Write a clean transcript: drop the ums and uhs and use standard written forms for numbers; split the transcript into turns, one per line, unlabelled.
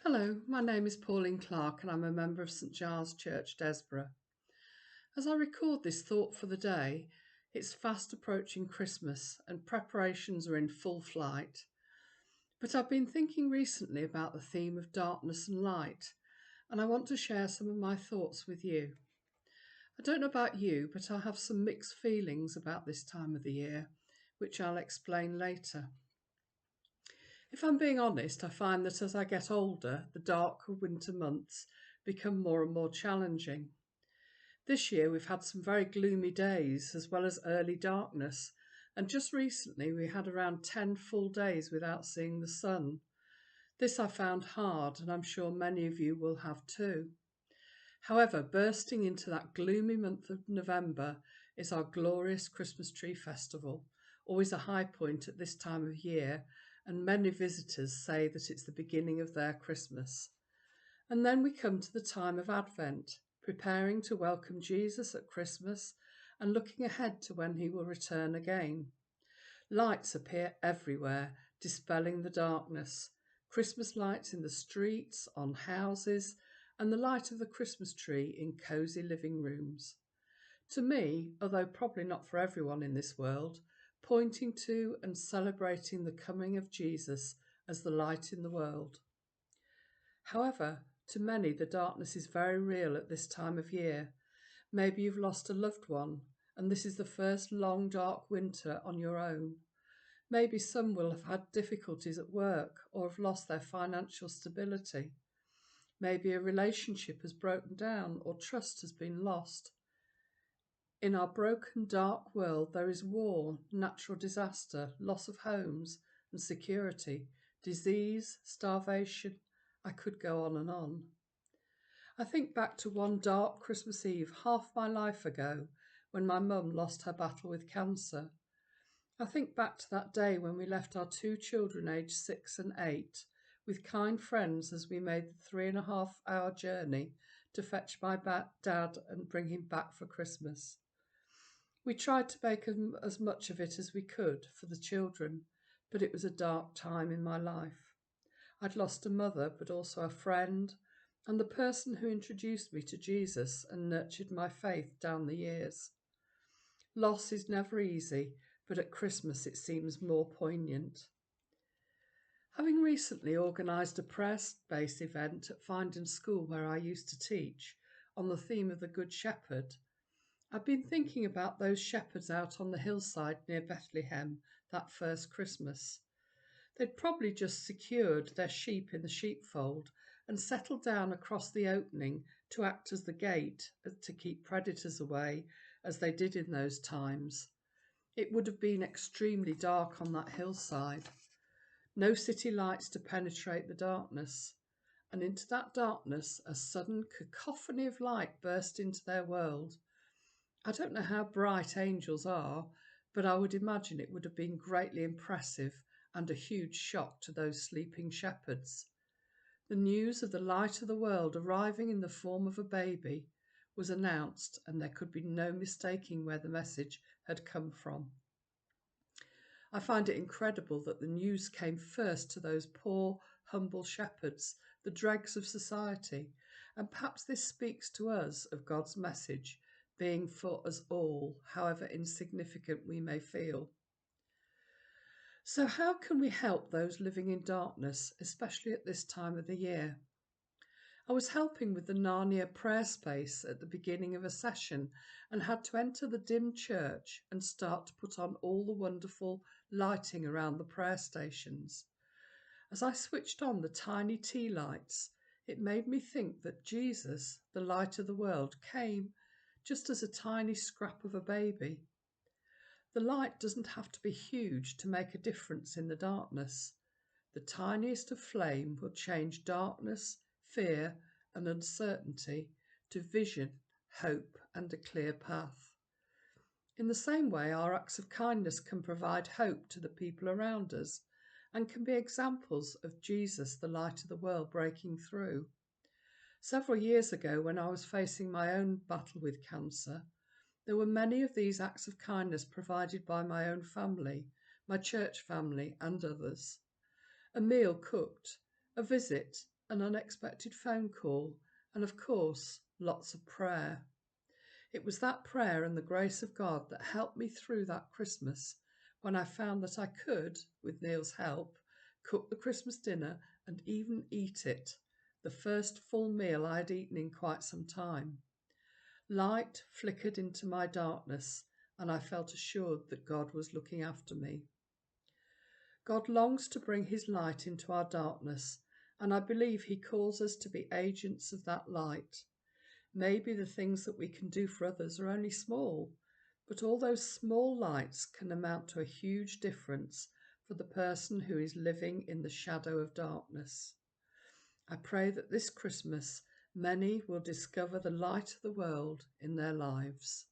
Hello, my name is Pauline Clark and I'm a member of St Giles Church, Desborough. As I record this thought for the day, it's fast approaching Christmas and preparations are in full flight. But I've been thinking recently about the theme of darkness and light, and I want to share some of my thoughts with you. I don't know about you, but I have some mixed feelings about this time of the year, which I'll explain later. If I'm being honest, I find that as I get older, the darker winter months become more and more challenging. This year we've had some very gloomy days as well as early darkness, and just recently we had around 10 full days without seeing the sun. This I found hard, and I'm sure many of you will have too. However, bursting into that gloomy month of November is our glorious Christmas tree festival, always a high point at this time of year, and many visitors say that it's the beginning of their Christmas. And then we come to the time of Advent, preparing to welcome Jesus at Christmas and looking ahead to when he will return again. Lights appear everywhere, dispelling the darkness. Christmas lights in the streets, on houses, and the light of the Christmas tree in cosy living rooms. To me, although probably not for everyone in this world, pointing to and celebrating the coming of Jesus as the light in the world. However, to many, the darkness is very real at this time of year. Maybe you've lost a loved one, and this is the first long, dark winter on your own. Maybe some will have had difficulties at work or have lost their financial stability. Maybe a relationship has broken down or trust has been lost. In our broken, dark world, there is war, natural disaster, loss of homes and security, disease, starvation. I could go on and on. I think back to one dark Christmas Eve half my life ago when my mum lost her battle with cancer. I think back to that day when we left our two children aged 6 and 8 with kind friends as we made the 3.5 hour journey to fetch my dad and bring him back for Christmas. We tried to make as much of it as we could for the children, but it was a dark time in my life. I'd lost a mother, but also a friend, and the person who introduced me to Jesus and nurtured my faith down the years. Loss is never easy, but at Christmas it seems more poignant. Having recently organised a prayer-based event at Findon School where I used to teach on the theme of the Good Shepherd, I've been thinking about those shepherds out on the hillside near Bethlehem that first Christmas. They'd probably just secured their sheep in the sheepfold and settled down across the opening to act as the gate to keep predators away, as they did in those times. It would have been extremely dark on that hillside. No city lights to penetrate the darkness. And into that darkness, a sudden cacophony of light burst into their world. I don't know how bright angels are, but I would imagine it would have been greatly impressive and a huge shock to those sleeping shepherds. The news of the light of the world arriving in the form of a baby was announced, and there could be no mistaking where the message had come from. I find it incredible that the news came first to those poor, humble shepherds, the dregs of society, and perhaps this speaks to us of God's message being for us all, however insignificant we may feel. So how can we help those living in darkness, especially at this time of the year? I was helping with the Narnia prayer space at the beginning of a session and had to enter the dim church and start to put on all the wonderful lighting around the prayer stations. As I switched on the tiny tea lights, it made me think that Jesus, the light of the world, came just as a tiny scrap of a baby. The light doesn't have to be huge to make a difference in the darkness. The tiniest of flame will change darkness, fear, and uncertainty to vision, hope, and a clear path. In the same way, our acts of kindness can provide hope to the people around us and can be examples of Jesus, the light of the world, breaking through. Several years ago, when I was facing my own battle with cancer, there were many of these acts of kindness provided by my own family, my church family, and others. A meal cooked, a visit, an unexpected phone call, and of course, lots of prayer. It was that prayer and the grace of God that helped me through that Christmas when I found that I could, with Neil's help, cook the Christmas dinner and even eat it, the first full meal I had eaten in quite some time. Light flickered into my darkness, and I felt assured that God was looking after me. God longs to bring his light into our darkness, and I believe he calls us to be agents of that light. Maybe the things that we can do for others are only small, but all those small lights can amount to a huge difference for the person who is living in the shadow of darkness. I pray that this Christmas many will discover the light of the world in their lives.